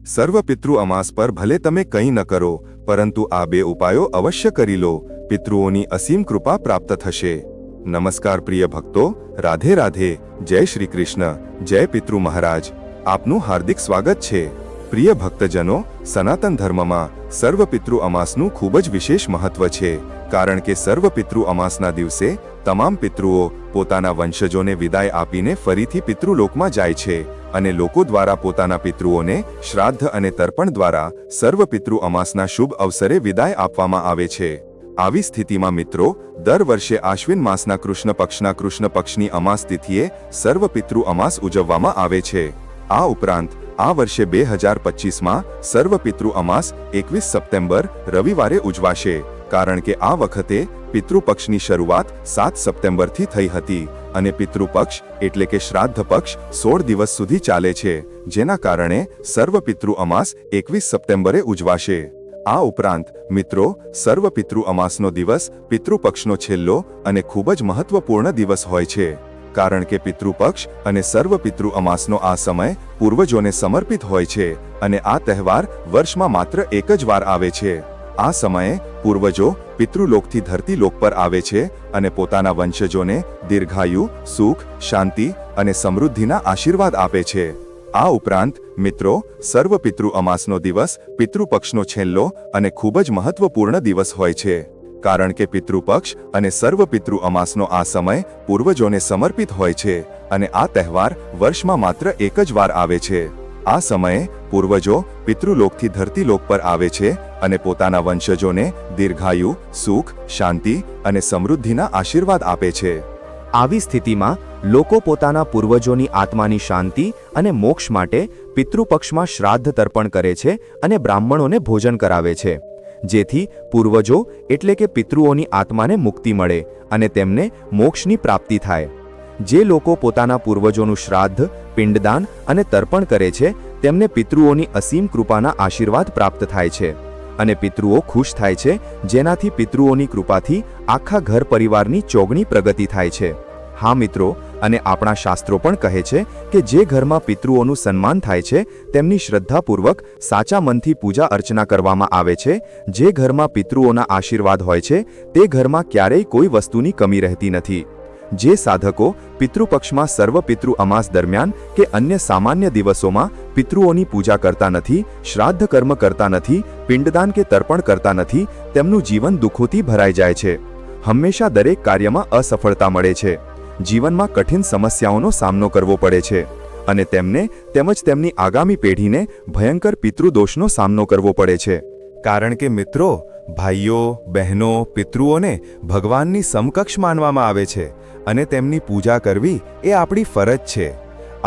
સર્વ પિતૃ અમાસ પર ભલે તમે કંઈ ન કરો, પરંતુ આ બે ઉપાયો અવશ્ય કરી લો. પિતૃઓની અસીમ કૃપા પ્રાપ્ત થશે. નમસ્કાર પ્રિય ભક્તો, રાધે રાધે. જય શ્રી કૃષ્ણ. જય પિતૃ મહારાજ. આપનું હાર્દિક સ્વાગત છે. પ્રિય ભક્તજનો, સનાતન ધર્મમાં સર્વ પિતૃ અમાસનું ખૂબ જ વિશેષ મહત્વ છે, કારણ કે સર્વ પિતૃ અમાસના દિવસે તમામ પિતૃઓ પોતાના વંશજોને વિદાય આપીને ફરીથી પિતૃલોકમાં જાય છે અને લોકો દ્વારા પોતાના પિતૃઓને શ્રાદ્ધ અને તર્પણ દ્વારા સર્વ પિતૃ અમાસના શુભ અવસરે વિદાય આપવામાં આવે છે. આવી સ્થિતિમાં મિત્રો, દર વર્ષે આશ્વિન માસના કૃષ્ણ પક્ષની અમાસ તિથિએ સર્વ પિતૃ અમાસ ઉજવવામાં આવે છે. આ ઉપરાંત આ વર્ષે 2025માં સર્વ પિતૃ અમાસ 21 સપ્ટેમ્બર રવિવારે ઉજવાશે, કારણ કે આ વખતે પિતૃપક્ષની શરૂઆત 7 સપ્ટેમ્બરથી થઈ હતી અને પિતૃપક્ષ એટલે કે શ્રાદ્ધ પક્ષ 16 દિવસ સુધી ચાલે છે, જેના કારણે સર્વ પિતૃ અમાસ 21 સપ્ટેમ્બરે ઉજવાશે. આ ઉપરાંત મિત્રો, સર્વ પિતૃ અમાસનો દિવસ પિતૃપક્ષનો છેલ્લો અને ખૂબ જ મહત્વપૂર્ણ દિવસ હોય છે, કારણ કે પિતૃપક્ષ અને સર્વ પિતૃ અમાસનો આ સમય પૂર્વજોને સમર્પિત હોય છે અને આ તહેવાર વર્ષમાં માત્ર એક જ વાર આવે છે. આ સમયે પૂર્વજો પિતૃલોકથી ધરતીલોક પર આવે છે અને પોતાના વંશજોને દીર્ઘાયુ, સુખ, શાંતિ અને સમૃદ્ધિના આશીર્વાદ આપે છે. આ ઉપરાંત મિત્રો, સર્વ પિતૃ અમાસનો દિવસ પિતૃપક્ષનો છેલ્લો અને ખૂબ જ મહત્વપૂર્ણ દિવસ હોય છે, કારણ કે પિતૃપક્ષ અને સર્વ પિતૃ અમાસનો આ સમય પૂર્વજોને સમર્પિત હોય છે અને આ તહેવાર વર્ષમાં માત્ર એક જ વાર આવે છે. આ સમયે પૂર્વજો પિતૃલોકથી ધરતીલોક પર આવે છે અને પોતાના વંશજોને દીર્ઘાયુ, સુખ, શાંતિ અને સમૃદ્ધિના આશીર્વાદ આપે છે. આવી સ્થિતિમાં લોકો પોતાના પૂર્વજોની આત્માની શાંતિ અને મોક્ષ માટે પિતૃપક્ષમાં શ્રાદ્ધ તર્પણ કરે છે અને બ્રાહ્મણોને ભોજન કરાવે છે, જેથી પૂર્વજો એટલે કે પિતૃઓની આત્માને મુક્તિ મળે અને તેમને મોક્ષની પ્રાપ્તિ થાય. જે લોકો પોતાના પૂર્વજોનું શ્રાદ્ધ, પિંડદાન અને તર્પણ કરે છે, તેમને પિતૃઓની અસીમ કૃપાના આશીર્વાદ પ્રાપ્ત થાય છે અને પિતૃઓ ખુશ થાય છે, જેનાથી પિતૃઓની કૃપાથી આખા ઘર પરિવારની ચોગણી પ્રગતિ થાય છે. હા મિત્રો, અને આપણા શાસ્ત્રો પણ કહે છે કે જે ઘરમાં પિતૃઓનું સન્માન થાય છે, તેમની શ્રદ્ધાપૂર્વક સાચા મનથી પૂજા અર્ચના કરવામાં આવે છે, જે ઘરમાં પિતૃઓના આશીર્વાદ હોય છે, તે ઘરમાં ક્યારેય કોઈ વસ્તુની કમી રહેતી નથી. જે સાધકો પિતૃપક્ષમાં સર્વ પિતૃ અમાસ દરમિયાન કે અન્ય સામાન્ય દિવસોમાં પિતૃઓની પૂજા કરતા નથી, શ્રાદ્ધ કર્મ કરતા નથી, પિંડદાન કે તર્પણ કરતા નથી, તેમનું જીવન દુઃખોથી ભરાઈ જાય છે. હંમેશા દરેક કાર્યમાં અસફળતા મળે છે, જીવનમાં કઠિન સમસ્યાઓનો સામનો કરવો પડે છે અને તેમને તેમજ તેમની આગામી પેઢીને ભયંકર પિતૃદોષનો સામનો કરવો પડે છે. કારણ કે મિત્રો, ભાઈઓ બહેનો પિતૃઓને ભગવાનની સમકક્ષ માનવામાં આવે છે અને તેમની પૂજા કરવી એ આપણી ફરજ છે.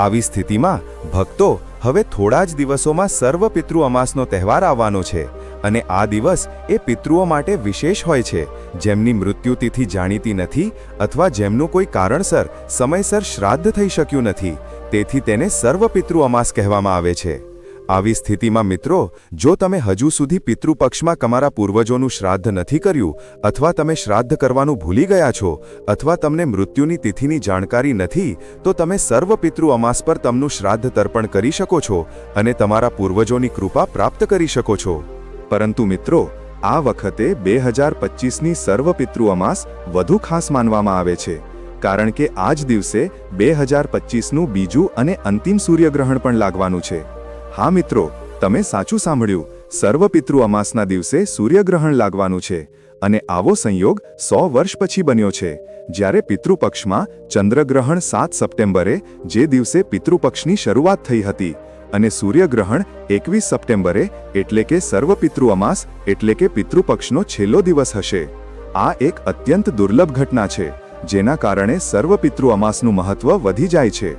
આવી સ્થિતિમાં ભક્તો, હવે થોડા જ દિવસોમાં સર્વ પિતૃ અમાસનો તહેવાર આવવાનો છે અને આ દિવસ એ પિતૃઓ માટે વિશેષ હોય છે, જેમની મૃત્યુતિથિ જાણીતી નથી અથવા જેમનું કોઈ કારણસર સમયસર શ્રાદ્ધ થઈ શક્યું નથી, તેથી તેને સર્વ પિતૃ અમાસ કહેવામાં આવે છે. આવી સ્થિતિમાં મિત્રો, જો તમે હજુ સુધી પિતૃપક્ષમાં તમારા પૂર્વજોનું શ્રાદ્ધ નથી કર્યું અથવા તમે શ્રાદ્ધ કરવાનું ભૂલી ગયા છો અથવા તમને મૃત્યુની તિથિની જાણકારી નથી, તો તમે સર્વ પિતૃ અમાસ પર તમનું શ્રાદ્ધ તર્પણ કરી શકો છો અને તમારા પૂર્વજોની કૃપા પ્રાપ્ત કરી શકો છો. પરંતુ મિત્રો, આ વખતે 2025ની સર્વ પિતૃ અમાસ વધુ ખાસ માનવામાં આવે છે, કારણ કે આ જ દિવસે 2025નું બીજું અને અંતિમ સૂર્યગ્રહણ પણ લાગવાનું છે. હા મિત્રો, તમે સાચું સાંભળ્યું, સર્વ પિતૃ અમાસના દિવસે સૂર્યગ્રહણ લાગવાનું છે અને આવો સંયોગ 100 વર્ષ પછી બન્યો છે, જ્યારે પિતૃપક્ષમાં ચંદ્રગ્રહણ 7 સપ્ટેમ્બરે જે દિવસે પિતૃપક્ષની શરૂઆત થઈ હતી અને સૂર્યગ્રહણ 21 સપ્ટેમ્બરે એટલે કે સર્વ પિતૃ અમાસ એટલે કે પિતૃપક્ષનો છેલ્લો દિવસ હશે. આ એક અત્યંત દુર્લભ ઘટના છે, જેના કારણે સર્વ પિતૃ અમાસનું મહત્વ વધી જાય છે.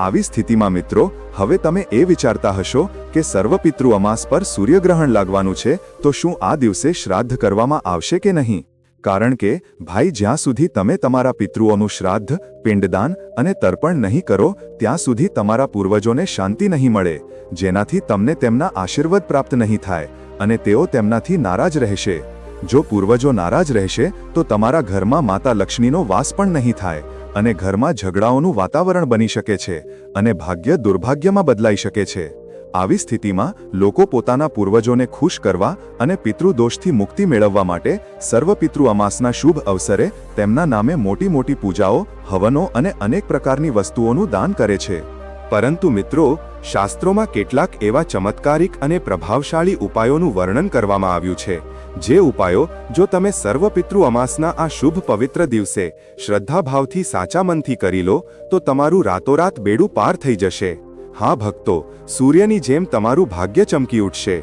આવી સ્થિતિમાં મિત્રો, હવે તમે એ વિચારતા હશો કે સર્વ પિતૃ અમાસ પર સૂર્યગ્રહણ લાગવાનું છે, તો શું આ દિવસે શ્રાદ્ધ કરવામાં આવશે કે નહીં? કારણ કે ભાઈ, જ્યાં સુધી તમે તમારા પિતૃઓનું શ્રાદ્ધ, પિંડદાન અને તર્પણ નહીં કરો, ત્યાં સુધી તમારા પૂર્વજોને શાંતિ નહીં મળે, જેનાથી તમને તેમના આશીર્વાદ પ્રાપ્ત નહીં થાય અને તેઓ તેમનાથી નારાજ રહેશે. જો પૂર્વજો નારાજ રહેશે તો તમારા ઘરમાં માતા લક્ષ્મીનો વાસ પણ નહીં થાય અને ઘરમાં ઝઘડાઓનું વાતાવરણ બની શકે છે અને ભાગ્ય દુર્ભાગ્યમાં બદલાઈ શકે છે. આવી સ્થિતિમાં લોકો પોતાના પૂર્વજોને ખુશ કરવા અને પિતૃદોષથી મુક્તિ મેળવવા માટે સર્વપિતૃ અમાસના શુભ અવસરે તેમના નામે મોટી મોટી પૂજાઓ, હવનો અને અનેક પ્રકારની વસ્તુઓનું દાન કરે છે. પરંતુ મિત્રો, શાસ્ત્રોમાં કેટલાક એવા ચમત્કારિક અને પ્રભાવશાળી ઉપાયોનું વર્ણન કરવામાં આવ્યું છે, જે ઉપાયો જો તમે સર્વપિતૃ અમાસના આ શુભ પવિત્ર દિવસે શ્રદ્ધાભાવથી સાચા મનથી કરી લો તો તમારું રાતોરાત બેડું પાર થઈ જશે. હા ભક્તો, સૂર્યની જેમ તમારું ભાગ્ય ચમકી ઉઠશે.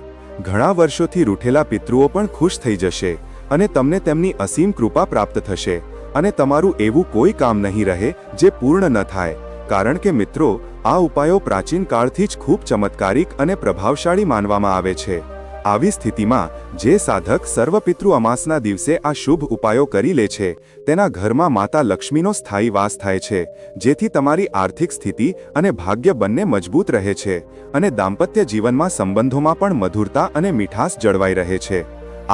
ઘણા વર્ષોથી રૂઠેલા પિતૃઓ પણ ખુશ થઈ જશે અને તમને તેમની અસીમ કૃપા પ્રાપ્ત થશે અને તમારું એવું કોઈ કામ નહીં રહે જે પૂર્ણ ન થાય. કારણ કે મિત્રો, આ ઉપાયો પ્રાચીન કાળથી જ ખૂબ ચમત્કારિક અને પ્રભાવશાળી માનવામાં આવે છે. આવી સ્થિતિમાં જે સાધક સર્વપિતૃ અમાસના દિવસે આ શુભ ઉપાયો કરી લે છે, તેના ઘરમાં માતા લક્ષ્મીનો સ્થાયી વાસ થાય છે, જેથી તમારી આર્થિક સ્થિતિ અને ભાગ્ય બંને મજબૂત રહે છે અને દાંપત્ય જીવનમાં સંબંધોમાં પણ મધુરતા અને મીઠાશ જળવાઈ રહે છે.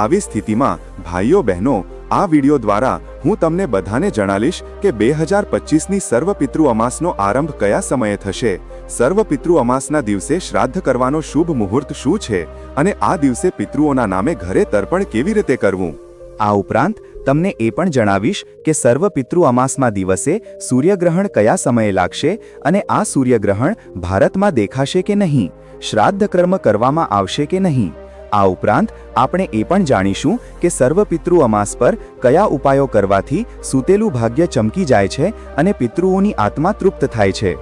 આવી સ્થિતિમાં ભાઈઓ બહેનો, આ વિડિયો દ્વારા હું તમને બધાને જણાવીશ કે 2025ની સર્વપિતૃ અમાસનો આરંભ કયા સમયે થશે, સર્વપિતૃ અમાસના દિવસે શ્રાદ્ધ કરવાનો શુભ મુહૂર્ત શું છે અને આ દિવસે પિતૃઓના નામે ઘરે તર્પણ કેવી રીતે કરવું. આ ઉપરાંત તમને એ પણ જણાવીશ કે સર્વપિતૃ અમાસના દિવસે સૂર્યગ્રહણ કયા સમયે લાગશે અને આ સૂર્યગ્રહણ ભારતમાં દેખાશે કે નહીં, શ્રાદ્ધ કર્મ કરવામાં આવશે કે નહીં. આ ઉપરાંત આપણે એ પણ જાણીશું કે સર્વપિતૃ અમાસ પર કયા ઉપાયો કરવાથી સૂતેલું ભાગ્ય ચમકી જાય છે અને પિતૃઓની આત્મા તૃપ્ત થાય છે.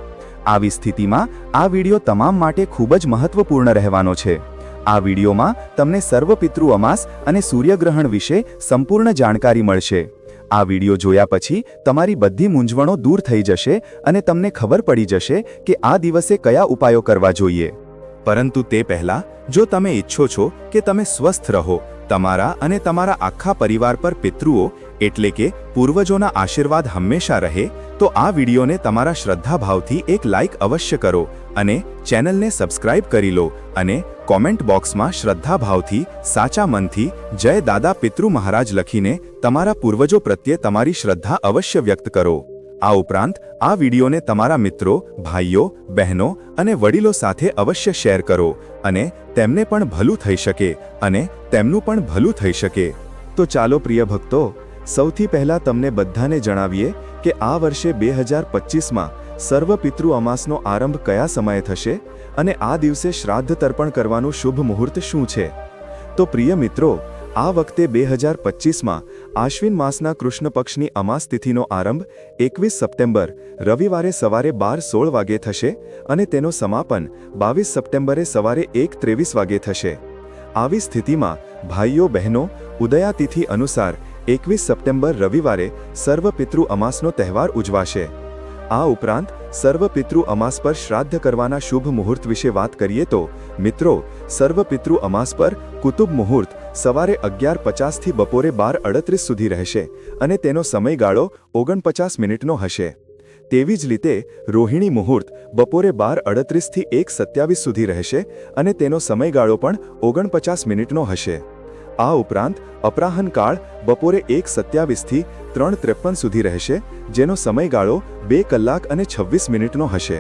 આવી સ્થિતિમાં આ વિડિયો તમામ માટે ખૂબ જ મહત્વપૂર્ણ રહેવાનો છે. આ વિડિયોમાં તમને સર્વપિતૃ અમાસ અને સૂર્યગ્રહણ વિશે સંપૂર્ણ જાણકારી મળશે. આ વિડિયો જોયા પછી તમારી બધી મૂંઝવણો દૂર થઈ જશે અને તમને ખબર પડી જશે કે આ દિવસે કયા ઉપાયો કરવા જોઈએ. પરંતુ તે પહેલા, જો તમે ઈચ્છો છો કે તમે સ્વસ્થ રહો, તમારા અને તમારા આખા પરિવાર પર પિતૃઓ એટલે કે પૂર્વજોના આશીર્વાદ હંમેશા રહે, તો આ વિડિયોને તમારા શ્રદ્ધાભાવથી એક લાઇક અવશ્ય કરો અને ચેનલને સબસ્ક્રાઇબ કરી લો અને કોમેન્ટ બોક્સમાં શ્રદ્ધાભાવથી સાચા મનથી જય દાદા પિતૃ મહારાજ લખીને તમારા પૂર્વજો પ્રત્યે તમારી શ્રદ્ધા અવશ્ય વ્યક્ત કરો. આ ઉપરાંત આ વિડિયોને તમારા મિત્રો, ભાઈઓ, બહેનો અને વડીલો સાથે અવશ્ય શેર કરો અને તેમને પણ ભલું થઈ શકે અને તેમનું પણ ભલું થઈ શકે. તો ચાલો પ્રિય ભક્તો, સૌથી પહેલા તમને બધાને જણાવીએ કે આ વર્ષે 2025માં સર્વપિતૃ અમાસનો આરંભ કયા સમયે થશે અને આ દિવસે શ્રાદ્ધ તર્પણ કરવાનું શુભ મુહૂર્ત શું છે. તો પ્રિય મિત્રો, આ વખતે 2025માં આશ્વિન માસના કૃષ્ણ પક્ષની અમાસ તિથિનો આરંભ 21 સપ્ટેમ્બર રવિવારે સવારે 12:16 વાગે થશે અને તેનો સમાપન 22 સપ્ટેમ્બરે સવારે 1:23 વાગે થશે. આવી સ્થિતિમાં ભાઈઓ બહેનો, ઉદયા તિથિ અનુસાર 21 સપ્ટેમ્બર રવિવારે સર્વપિતૃ અમાસનો તહેવાર ઉજવાશે. આ ઉપરાંત સર્વપિતૃ અમાસ પર શ્રાદ્ધ કરવાના શુભ મુહૂર્ત વિશે વાત કરીએ તો મિત્રો, સર્વપિતૃ અમાસ પર કુતુબ મુહૂર્ત સવારે 11:50 થી બપોરે 12:38 સુધી રહેશે અને તેનો સમયગાળો 49 મિનિટનો હશે. તેવી જ રીતે રોહિણી મુહૂર્ત બપોરે 12:38 થી 1:27 સુધી રહેશે અને તેનો સમયગાળો પણ 49 મિનિટનો હશે. આ ઉપરાંત અપરાહન કાળ બપોરે 1:27 થી 3:53 સુધી રહેશે, જેનો સમયગાળો 2 કલાક અને 26 મિનિટનો હશે.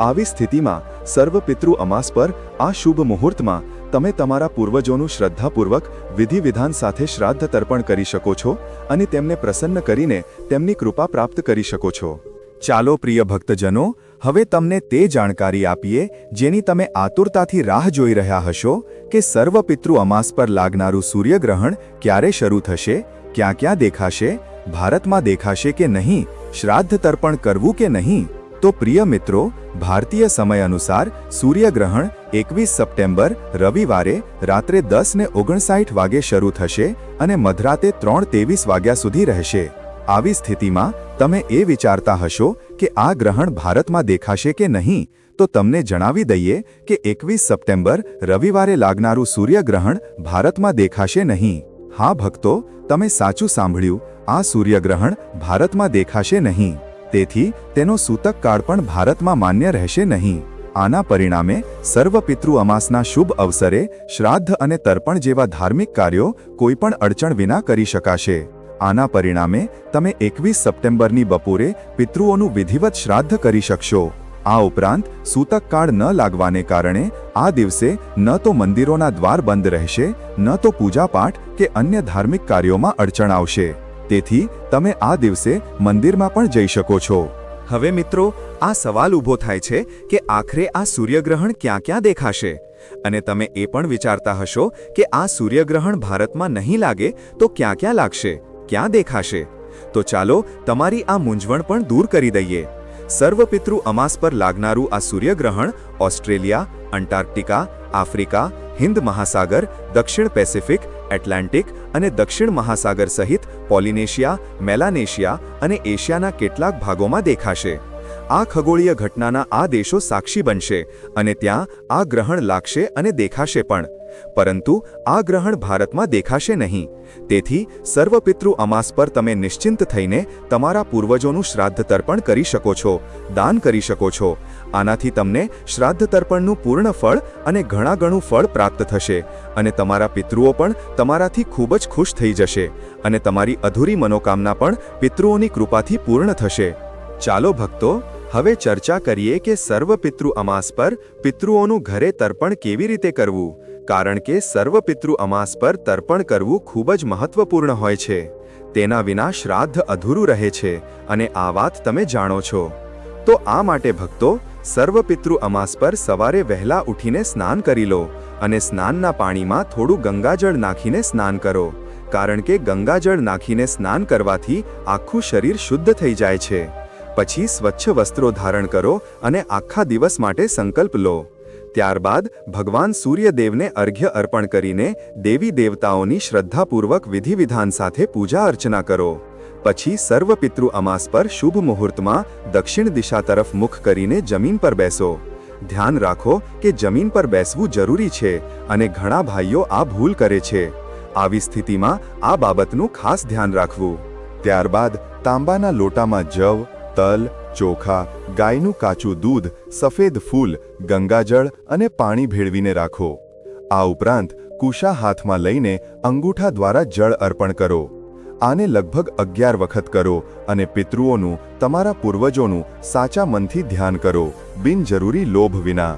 આવી સ્થિતિમાં સર્વપિતૃ અમાસ પર આ શુભ મુહૂર્તમાં તમે તમારા પૂર્વજોનું શ્રદ્ધાપૂર્વક વિધિ વિધાન સાથે શ્રાદ્ધ તર્પણ કરી શકો છો અને તેમને પ્રસન્ન કરીને તેમની કૃપા પ્રાપ્ત કરી શકો છો. ચાલો પ્રિય ભક્તજનો, હવે તમને તે જાણકારી આપીએ જેની તમે આતુરતાથી રાહ જોઈ રહ્યા હશો કે સર્વપિતૃ અમાસ પર લાગનારું સૂર્યગ્રહણ ક્યારે શરૂ થશે, ક્યાં ક્યાં દેખાશે, ભારતમાં દેખાશે કે નહીં, શ્રાદ્ધ તર્પણ કરવું કે નહીં. તો પ્રિય મિત્રો, ભારતીય સમય અનુસાર સૂર્યગ્રહણ 21 સપ્ટેમ્બર રવિવારે રાત્રે 10:59 વાગે શરૂ થશે અને મધરાતે 3:23 વાગ્યા સુધી રહેશે. આવી સ્થિતિમાં તમે એ વિચારતા હશો કે આ ગ્રહણ ભારતમાં દેખાશે કે નહીં, તો તમને જણાવી દઈએ કે 21 સપ્ટેમ્બર રવિવારે લાગનારું સૂર્યગ્રહણ ભારતમાં દેખાશે નહીં. હા ભક્તો, તમે સાચું સાંભળ્યું, આ સૂર્યગ્રહણ ભારતમાં દેખાશે નહીં. તેથી તેનો સૂતક કાળ પણ ભારતમાં માન્ય રહેશે નહીં. આના પરિણામે સર્વપિતૃ અમાસના શુભ અવસરે શ્રાદ્ધ અને તર્પણ જેવા ધાર્મિક કાર્યો કોઈપણ અડચણ વિના કરી શકાશે. આના પરિણામે તમે 21 સપ્ટેમ્બરની બપોરે પિતૃઓનું વિધિવત શ્રાદ્ધ કરી શકશો. આ ઉપરાંત સૂતકકાળ ન લાગવાને કારણે આ દિવસે ન તો મંદિરોના દ્વાર બંધ રહેશે, ન તો પૂજાપાઠ કે અન્ય ધાર્મિક કાર્યોમાં અડચણ આવશે. તેથી તમે આ દિવસે મંદિરમાં પણ જઈ શકો છો. હવે મિત્રો, આ સવાલ ઊભો થાય છે કે આખરે આ સૂર્યગ્રહણ ક્યાં ક્યાં દેખાશે? અને તમે એ પણ વિચારતા હશો કે આ સૂર્યગ્રહણ ભારતમાં નહીં લાગે તો ક્યાં ક્યાં લાગશે, ક્યાં દેખાશે? તો ચાલો તમારી આ મૂંઝવણ પણ દૂર કરી દઈએ. સર્વપિતૃ અમાસ પર લાગનારું આ સૂર્યગ્રહણ ઓસ્ટ્રેલિયા, અંટાર્કટિકા, આફ્રિકા, હિન્દ મહાસાગર, દક્ષિણ પેસિફિક, એટલાન્ટિક અને દક્ષિણ મહાસાગર સહિત પોલિનેશિયા, મેલાનેશિયા અને એશિયાના કેટલાક ભાગોમાં દેખાશે. આ ખગોળીય ઘટનાના આ દેશો સાક્ષી બનશે અને ત્યાં આ ગ્રહણ લાગશે અને દેખાશે પણ. પરંતુ આ ગ્રહણ ભારતમાં દેખાશે નહીં. તેથી સર્વપિતૃ અમાસ પર તમે નિશ્ચિંત થઈને તમારા પૂર્વજોનું શ્રાદ્ધ તર્પણ કરી શકો છો, દાન કરી શકો છો. આનાથી તમને શ્રાદ્ધ તર્પણનું પૂર્ણ ફળ અને ઘણા ગણું ફળ પ્રાપ્ત થશે અને તમારા પિતૃઓ પણ તમારાથી ખૂબ જ ખુશ થઈ જશે અને તમારી અધૂરી મનોકામના પણ પિતૃઓની કૃપાથી પૂર્ણ થશે. ચાલો ભક્તો, હવે ચર્ચા કરીએ કે સર્વપિતૃ અમાસ પર પિતૃઓનું ઘરે તર્પણ કેવી રીતે કરવું. કારણ કે સર્વપિતૃ અમાસ પર તર્પણ કરવું ખૂબ જ મહત્વપૂર્ણ હોય છે. તેના વિના શ્રાદ્ધ અધૂરું રહે છે અને આ વાત તમે જાણો છો. તો આ માટે ભક્તો, સર્વપિતૃ અમાસ પર સવારે વહેલા ઉઠીને સ્નાન કરી લો અને સ્નાનના પાણીમાં થોડું ગંગાજળ નાખીને સ્નાન કરો. કારણ કે ગંગાજળ નાખીને સ્નાન કરવાથી આખું શરીર શુદ્ધ થઈ જાય છે. પછી સ્વચ્છ વસ્ત્રો ધારણ કરો અને આખા દિવસ માટે સંકલ્પ લો. ત્યારબાદ ભગવાન સૂર્યદેવને અર્ઘ્ય અર્પણ કરીને દેવી દેવતાઓની શ્રદ્ધાપૂર્વક વિધિવિધાન સાથે પૂજા અર્ચના કરો. પછી સર્વપિતૃ અમાસ પર શુભ મુહૂર્તમાં દક્ષિણ દિશા તરફ મુખ કરીને જમીન પર બેસો. ધ્યાન રાખો કે જમીન પર બેસવું જરૂરી છે અને ઘણા ભાઈઓ આ ભૂલ કરે છે. આવી સ્થિતિમાં આ બાબતનું ખાસ ધ્યાન રાખવું. ત્યારબાદ તાંબાના લોટામાં જવ, તલ, ચોખા, ગાયનું કાચું દૂધ, સફેદ ફૂલ, ગંગાજળ અને પાણી ભેળવીને રાખો. આ ઉપરાંત કુશા હાથમાં લઈને અંગૂઠા દ્વારા જળ અર્પણ કરો. આને લગભગ 11 વખત કરો અને પિતૃઓનું, તમારા પૂર્વજોનું સાચા મનથી ધ્યાન કરો, બિનજરૂરી લોભ વિના.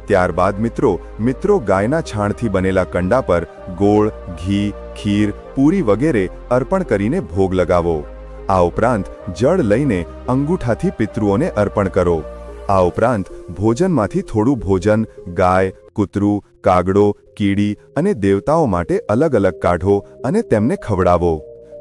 ત્યારબાદ મિત્રો ગાયના છાણથી બનેલા કંડા પર ગોળ, ઘી, ખીર, પૂરી વગેરે અર્પણ કરીને ભોગ લગાવો. આ ઉપરાંત જળ લઈને અંગૂઠાથી પિતૃઓને અર્પણ કરો. આ ઉપરાંત ભોજનમાંથી થોડું ભોજન ગાય, કૂતરું, કાગડો, કીડી અને દેવતાઓ માટે અલગ અલગ કાઢો અને તેમને ખવડાવો.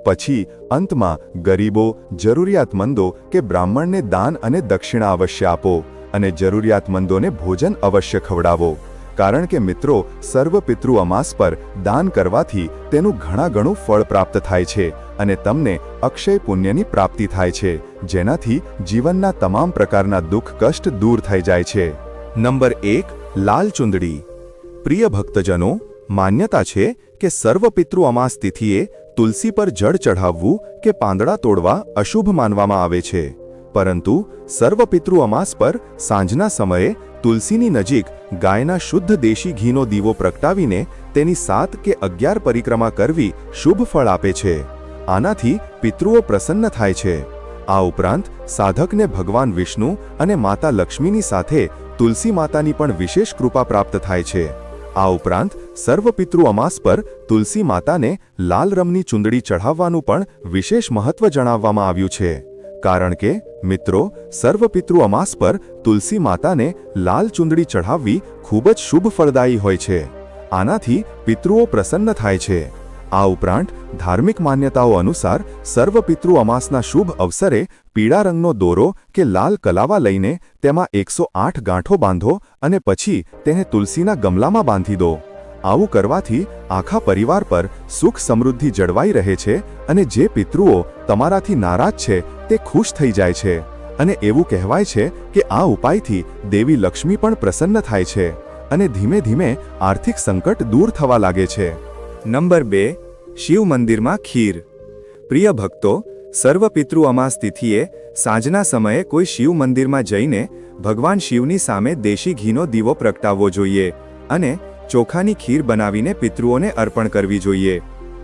પછી અંતમાં ગરીબો, જરૂરિયાતમંદો કે બ્રાહ્મણને દાન અને દક્ષિણા અવશ્ય આપો અને જરૂરિયાતમંદોને ભોજન અવશ્ય ખવડાવો. કારણ કે મિત્રો, સર્વપિતૃ અમાસ પર દાન કરવાથી તેનું ઘણા ગણું ફળ પ્રાપ્ત થાય છે અને તમને અક્ષય પુણ્યની પ્રાપ્તિ થાય છે, જેનાથી જીવનના તમામ પ્રકારના દુઃખ કષ્ટ દૂર થઈ જાય છે. નંબર 1, લાલ ચુંદડી. પ્રિય ભક્તજનો, માન્યતા છે કે સર્વપિતૃ અમાસ તિથિએ તુલસી પર જળ ચઢાવવું કે પાંદડા તોડવા અશુભ માનવામાં આવે છે. પરંતુ સર્વપિતૃ અમાસ પર સાંજના સમયે તુલસીની નજીક ગાયના શુદ્ધ દેશી ઘીનો દીવો પ્રગટાવીને તેની 7 કે 11 પરિક્રમા કરવી શુભ ફળ આપે છે. આનાથી પિતૃઓ પ્રસન્ન થાય છે. આ ઉપરાંત સાધકને ભગવાન વિષ્ણુ અને માતા લક્ષ્મીની સાથે તુલસી માતાની પણ વિશેષ કૃપા પ્રાપ્ત થાય છે. આ ઉપરાંત સર્વપિતૃ અમાસ પર તુલસી માતાને લાલ રંગની ચુંદડી ચઢાવવાનું પણ વિશેષ મહત્વ જણાવવામાં આવ્યું છે. કારણ કે મિત્રો, સર્વપિતૃ અમાસ પર તુલસી માતાને લાલ ચુંદડી ચઢાવવી ખૂબ જ શુભ ફળદાયી હોય છે. આનાથી પિતૃઓ પ્રસન્ન થાય છે. આ ઉપરાંત ધાર્મિક માન્યતાઓ અનુસાર સર્વપિતૃ અમાસના શુભ અવસરે પીળા રંગનો દોરો કે લાલ કલાવા લઈને તેમાં 108 ગાંઠો બાંધો અને પછી તેને તુલસીના ગમલામાં બાંધી દો. આવું કરવાથી આખા પરિવાર પર સુખ સમૃદ્ધિ જળવાઈ રહે છે અને જે પિતૃઓ તમારાથી નારાજ છે તે ખુશ થઈ જાય છે. અને એવું કહેવાય છે કે આ ઉપાયથી દેવી લક્ષ્મી પણ પ્રસન્ન થાય છે અને ધીમે ધીમે આર્થિક સંકટ દૂર થવા લાગે છે. નંબર 2, શિવ મંદિરમાં ખીર. પ્રિય ભક્તો, સર્વપિતૃ અમાસ તિથિએ સાંજના સમયે કોઈ શિવ મંદિરમાં જઈને ભગવાન શિવની સામે દેશી ઘીનો દીવો પ્રગટાવવો જોઈએ અને ચોખાની ખીર બનાવીને પિતૃઓને અર્પણ કરવી જોઈએ.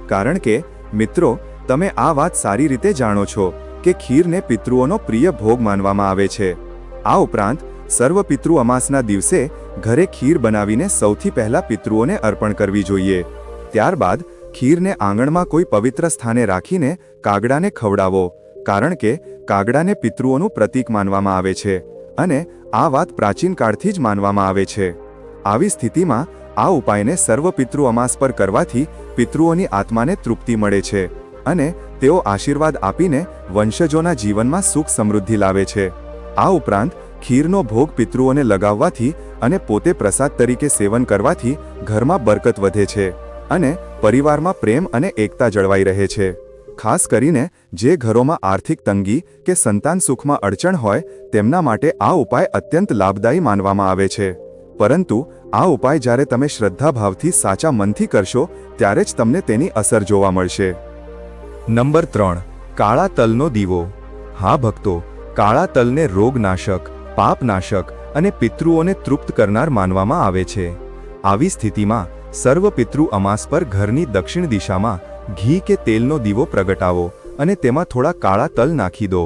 કારણ કે મિત્રો, તમે આ વાત સારી રીતે જાણો છો કે ખીરને પિતૃઓનો પ્રિય ભોગ માનવામાં આવે છે. આ ઉપરાંત સર્વ પિતૃ અમાસના દિવસે ઘરે ખીર બનાવીને સૌથી પહેલા પિતૃઓને અર્પણ કરવી જોઈએ. ત્યારબાદ ખીરને આંગણમાં કોઈ પવિત્ર સ્થાને રાખીને કાગડાને ખવડાવો, કારણ કે કાગડાને પિતૃઓનું પ્રતીક માનવામાં આવે છે અને આ વાત પ્રાચીન કાળથી જ માનવામાં આવે છે. આવી સ્થિતિમાં આ ઉપાયને સર્વ પિતૃ અમાસ પર કરવાથી પિતૃઓની આત્માને તૃપ્તિ મળે છે અને તેઓ આશીર્વાદ આપીને વંશજોના જીવનમાં સુખ સમૃદ્ધિ લાવે છે. આ ઉપરાંત ખીરનો ભોગ પિતૃઓને લગાવવાથી અને પોતે પ્રસાદ તરીકે સેવન કરવાથી ઘરમાં બરકત વધે છે અને પરિવારમાં પ્રેમ અને એકતા જળવાઈ રહે છે. ખાસ કરીને જે ઘરોમાં આર્થિક તંગી કે સંતાન સુખમાં અડચણ હોય તેમના માટે આ ઉપાય અત્યંત લાભદાયી માનવામાં આવે છે. પરંતુ આ ઉપાય જ્યારે તમે શ્રદ્ધાભાવથી સાચા મનથી કરશો ત્યારે જ તમને તેની અસર જોવા મળશે. નંબર 3. કાળા તલનો દીવો. હા ભક્તો, કાળા તલને રોગનાશક, પાપનાશક અને પિતૃઓને તૃપ્ત કરનાર માનવામાં આવે છે. આવી સ્થિતિમાં સર્વ પિતૃ અમાસ પર ઘરની દક્ષિણ દિશામાં ઘી કે તેલનો દીવો પ્રગટાવો અને તેમાં થોડા કાળા તલ નાખી દો.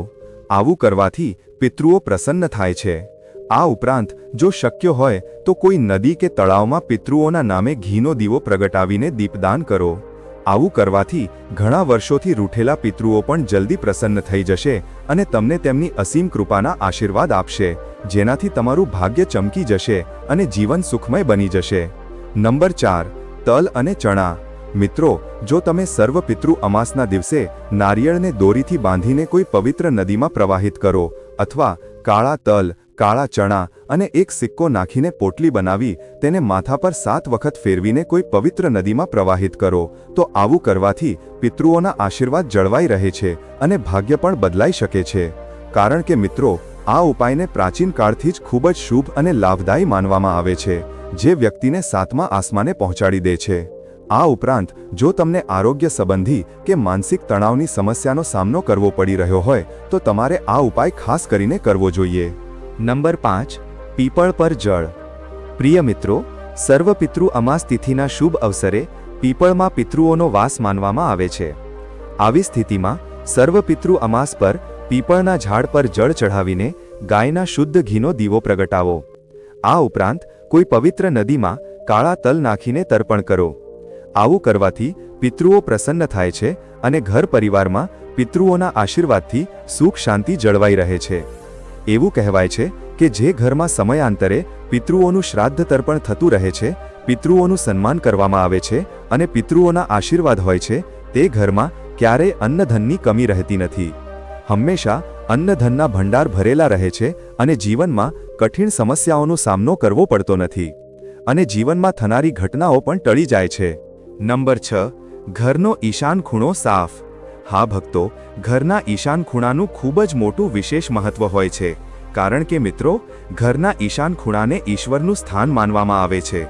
આવું કરવાથી પિતૃઓ પ્રસન્ન થાય છે. આ ઉપરાંત જો શક્ય હોય તો કોઈ નદી કે તળાવમાં પિતૃઓના નામે ઘીનો દીવો પ્રગટાવીને દીપદાન કરો. આવું કરવાથી ઘણા વર્ષોથી રૂઠેલા પિતૃઓ પણ જલ્દી પ્રસન્ન થઈ જશે અને તમને તેમની અસીમ કૃપાના આશીર્વાદ આપશે, જેનાથી તમારું ભાગ્ય ચમકી જશે અને જીવન સુખમય બની જશે. નંબર 4. તલ અને ચણા. મિત્રો, જો તમે સર્વ પિતૃ અમાસના દિવસે નારિયેળને દોરીથી બાંધીને કોઈ પવિત્ર નદીમાં પ્રવાહિત કરો અથવા કાળા તલ, કાળા ચણા અને એક સિક્કો નાખીને પોટલી બનાવી તેને માથા પર 7 વખત ફેરવીને કોઈ પવિત્ર નદીમાં પ્રવાહિત કરો તો આવું કરવાથી પિતૃઓના આશીર્વાદ જળવાઈ રહે છે અને ભાગ્ય પણ બદલાઈ શકે છે. કારણ કે મિત્રો, આ ઉપાયને પ્રાચીન કાળથી જ ખૂબ જ શુભ અને લાભદાયી માનવામાં આવે છે, જે વ્યક્તિને 7મા આસમાને પહોંચાડી દે છે. આ ઉપરાંત જો તમને આરોગ્ય સંબંધી કે માનસિક તણાવની સમસ્યાનો સામનો કરવો પડી રહ્યો હોય તો તમારે આ ઉપાય ખાસ કરીને કરવો જોઈએ. નંબર 5. પીપળ પર જળ. પ્રિય મિત્રો, સર્વ પિતૃ અમાસ તિથિના શુભ અવસરે પીપળમાં પિતૃઓનો વાસ માનવામાં આવે છે. આવી સ્થિતિમાં સર્વ પિતૃ અમાસ પર પીપળના ઝાડ પર જળ ચઢાવીને ગાયના શુદ્ધ ઘીનો દીવો પ્રગટાવો. આ ઉપરાંત કોઈ પવિત્ર નદીમાં કાળા તલ નાખીને તર્પણ કરો. આવું કરવાથી પિતૃઓ પ્રસન્ન થાય છે અને ઘર પરિવારમાં પિતૃઓના આશીર્વાદથી સુખ શાંતિ જળવાઈ રહે છે. એવું કહેવાય છે કે જે ઘરમાં સમયાંતરે પિતૃઓનું શ્રાદ્ધ તર્પણ થતું રહે છે, પિતૃઓનું સન્માન કરવામાં આવે છે અને પિતૃઓના આશીર્વાદ હોય છે, તે ઘરમાં ક્યારેય અન્નધનની કમી રહેતી નથી. હંમેશા અન્નધનના ભંડાર ભરેલા રહે છે અને જીવનમાં કઠિન સમસ્યાઓનો સામનો કરવો પડતો નથી અને જીવનમાં થનારી ઘટનાઓ પણ ટળી જાય છે. નંબર 6. ઘરનો ઈશાન ખૂણો સાફ. હા ભક્તો, ઘરના ઈશાન ખૂણાનું ખૂબ જ મોટું વિશેષ મહત્વ હોય છે, કારણ કે મિત્રો, ઘરના ઈશાન ખૂણાને ઈશ્વરનું સ્થાન માનવામાં આવે છે.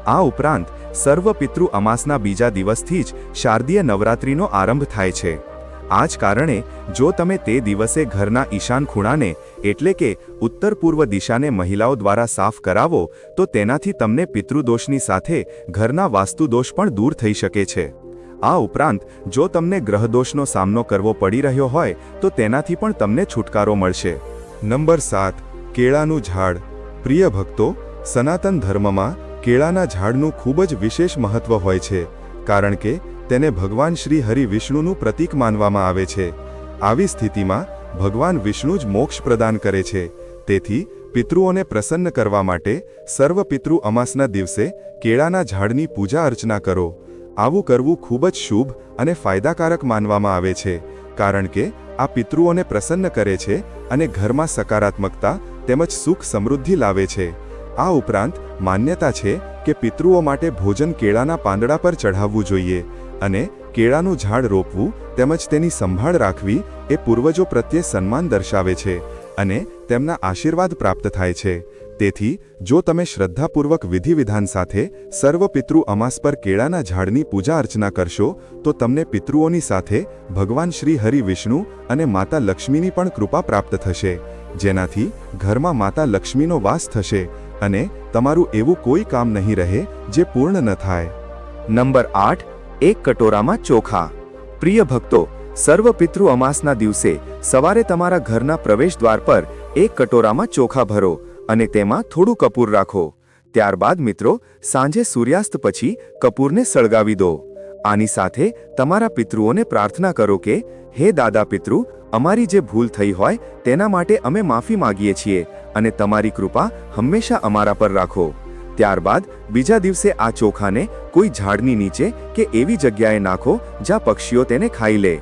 આ ઉપરાંત સર્વ પિતૃ અમાસના બીજા દિવસથી જ શારદીય નવરાત્રિનો આરંભ થાય છે. આ જ કારણે જો તમે તે દિવસે ઘરના ઈશાન ખૂણાને એટલે કે ઉત્તર પૂર્વ દિશાને મહિલાઓ દ્વારા સાફ કરાવો તો તેનાથી તમને પિતૃદોષની સાથે ઘરના વાસ્તુદોષ પણ દૂર થઈ શકે છે. આ ઉપરાંત જો તમને ગ્રહદોષનો સામનો કરવો પડી રહ્યો હોય તો તેનાથી પણ તમને છુટકારો મળશે. નંબર 7. કેળાનું ઝાડ. પ્રિય ભક્તો, સનાતન ધર્મમાં કેળાના ઝાડનું ખૂબ જ વિશેષ મહત્વ હોય છે, કારણ કે તેને ભગવાન શ્રી હરિ વિષ્ણુનું પ્રતીક માનવામાં આવે છે. આવી સ્થિતિમાં ભગવાન વિષ્ણુ જ મોક્ષ પ્રદાન કરે છે. તેથી પિતૃઓને પ્રસન્ન કરવા માટે સર્વ પિતૃ અમાસના દિવસે કેળાના ઝાડની પૂજા અર્ચના કરો. આવું કરવું ખૂબ જ શુભ અને ફાયદાકારક માનવામાં આવે છે, કારણ કે આ પિતૃઓને પ્રસન્ન કરે છે અને ઘરમાં સકારાત્મકતા તેમજ સુખ સમૃદ્ધિ લાવે છે. આ ઉપરાંત માન્યતા છે કે પિતૃઓ માટે ભોજન કેળાના પાંદડા પર ચઢાવવું જોઈએ અને કેળાનું ઝાડ રોપવું તેમજ તેની સંભાળ રાખવી એ પૂર્વજો પ્રત્યે સન્માન દર્શાવે છે અને તેમના આશીર્વાદ પ્રાપ્ત થાય છે. તેથી જો તમે શ્રદ્ધાપૂર્વક વિધિ વિધાન સાથે સર્વ પિતૃ અમાસ પર કેળાના ઝાડની પૂજા અર્ચના કરશો તો તમને પિતૃઓની સાથે ભગવાન શ્રી હરિ વિષ્ણુ અને માતા લક્ષ્મીની પણ કૃપા પ્રાપ્ત થશે, જેનાથી ઘરમાં માતા લક્ષ્મીનો વાસ થશે અને તમારું એવું કોઈ કામ નહીં રહે જે પૂર્ણ ન થાય. નંબર 8. એક કટોરામાં ચોખા. પ્રિય ભક્તો, સર્વ પિતૃ અમાસના દિવસે સવારે તમારા ઘરના પ્રવેશ દ્વાર પર એક કટોરામાં ચોખા ભરો અને તેમાં થોડું કપૂર રાખો. ત્યારબાદ મિત્રો સાંજે સૂર્યાસ્ત પછી કપૂરને સળગાવી દો. આની સાથે તમારા પિતૃઓને પ્રાર્થના કરો કે હે દાદા પિતૃ, અમારી જે ભૂલ થઈ હોય તેના માટે અમે માફી માંગીએ છીએ અને તમારી કૃપા હંમેશા અમારા પર રાખો. ત્યારબાદ બીજા દિવસે આ ચોખાને કોઈ ઝાડની નીચે કે એવી જગ્યાએ નાખો જ્યાં પક્ષીઓ તેને ખાઈ લે.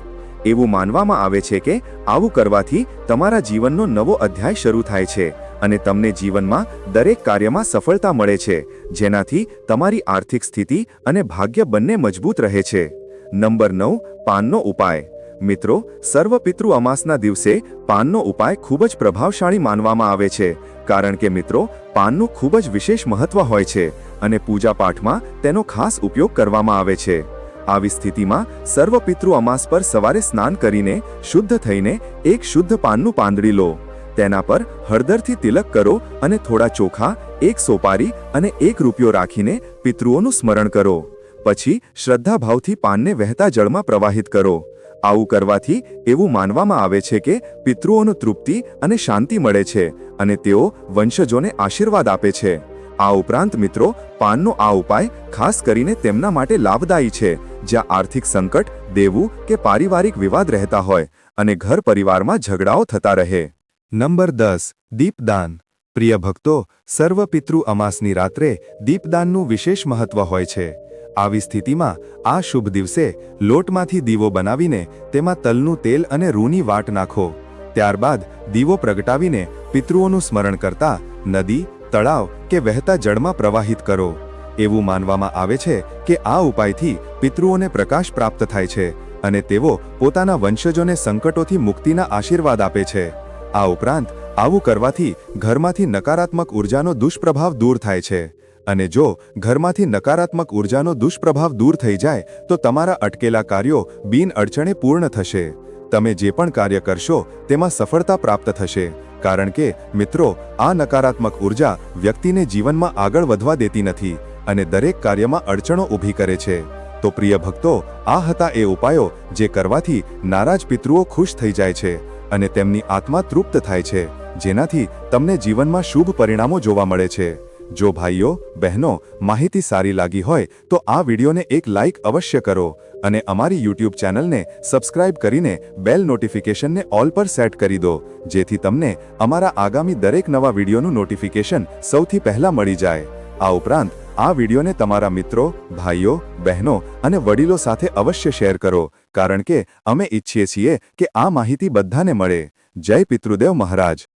એવું માનવામાં આવે છે કે આવું કરવાથી તમારા જીવનનો નવો અધ્યાય શરૂ થાય છે અને તમને જીવનમાં દરેક કાર્યમાં સફળતા મળે છે, જેનાથી તમારી આર્થિક સ્થિતિ અને ભાગ્ય બંને મજબૂત રહે છે. નંબર 9. પાનનો ઉપાય. મિત્રો, સર્વ પિતૃ અમાસના દિવસે પાનનો ઉપાય ખૂબ જ પ્રભાવશાળી માનવામાં આવે છે, કારણ કે મિત્રો પાનનું ખૂબ જ વિશેષ મહત્વ હોય છે અને પૂજાપાઠમાં તેનો ખાસ ઉપયોગ કરવામાં આવે છે. આવી સ્થિતિમાં સર્વ પિતૃ અમાસ પર સવારે સ્નાન કરીને શુદ્ધ થઈને એક શુદ્ધ પાનનું પાંદડી લો. તેના પર હળદરથી તિલક કરો અને થોડા ચોખા, એક સોપારી અને 1 રૂપિયો રાખીને પિતૃઓનું સ્મરણ કરો. પછી શ્રદ્ધાભાવથી પાનને વહેતા જળમાં પ્રવાહિત કરો. આવું કરવાથી એવું માનવામાં આવે છે કે પિતૃઓનો તૃપ્તિ અને શાંતિ મળે છે અને તેઓ વંશજોને આશીર્વાદ આપે છે. આ ઉપરાંત મિત્રો, પાનનો આ ઉપાય ખાસ કરીને તેમના માટે લાભદાયી છે જ્યાં આર્થિક સંકટ, દેવું કે પારિવારિક વિવાદ રહેતા હોય અને ઘર પરિવારમાં ઝઘડાઓ થતા રહે. નંબર 10. દીપદાન. પ્રિય ભક્તો, સર્વ પિતૃ અમાસની રાત્રે દીપદાનનું વિશેષ મહત્વ હોય છે. આવી સ્થિતિમાં આ શુભ દિવસે લોટમાંથી દીવો બનાવીને તેમાં તલનું તેલ અને રૂની વાટ નાખો. ત્યારબાદ દીવો પ્રગટાવીને પિતૃઓનું સ્મરણ કરતા નદી, તળાવ કે વહેતા જળમાં પ્રવાહિત કરો. એવું માનવામાં આવે છે કે આ ઉપાયથી પિતૃઓને પ્રકાશ પ્રાપ્ત થાય છે અને તેઓ પોતાના વંશજોને સંકટોથી મુક્તિના આશીર્વાદ આપે છે. આ ઉપરાંત આવું કરવાથી ઘરમાંથી નકારાત્મક ઉર્જાનો દુષ્પ્રભાવ દૂર થાય છે અને જો ઘરમાંથી નકારાત્મક ઉર્જાનો દુષ્પ્રભાવ દૂર થઈ જાય તો તમારા અટકેલા કાર્યો બિન અડચણે પૂર્ણ થશે. તમે જે પણ કાર્ય કરશો તેમાં સફળતા પ્રાપ્ત થશે, કારણ કે મિત્રો આ નકારાત્મક ઉર્જા વ્યક્તિને જીવનમાં આગળ વધવા દેતી નથી અને દરેક કાર્યમાં અડચણો ઊભી કરે છે. તો પ્રિય ભક્તો, આ હતા એ ઉપાયો જે કરવાથી નારાજ પિતૃઓ ખુશ થઈ જાય છે અને તેમની આત્મા તૃપ્ત થાય છે, જેનાથી તમને જીવનમાં શુભ પરિણામો જોવા મળે છે. જો ભાઈઓ બહેનો માહિતી સારી લાગી હોય તો આ વિડીયોને એક લાઇક અવશ્ય કરો અને અમારી YouTube ચેનલને સબસ્ક્રાઇબ કરીને બેલ નોટિફિકેશનને ઓલ પર સેટ કરી દો, જેથી તમને અમારા આગામી દરેક નવા વિડીયોનું નોટિફિકેશન સૌથી પહેલા મળી જાય. આ ઉપરાંત આ વિડીયોને તમારા મિત્રો, ભાઈઓ, બહેનો અને વડીલો સાથે અવશ્ય શેર કરો, કારણ કે અમે ઈચ્છીએ છીએ કે આ માહિતી બધાને મળે. જય પિતૃદેવ મહારાજ.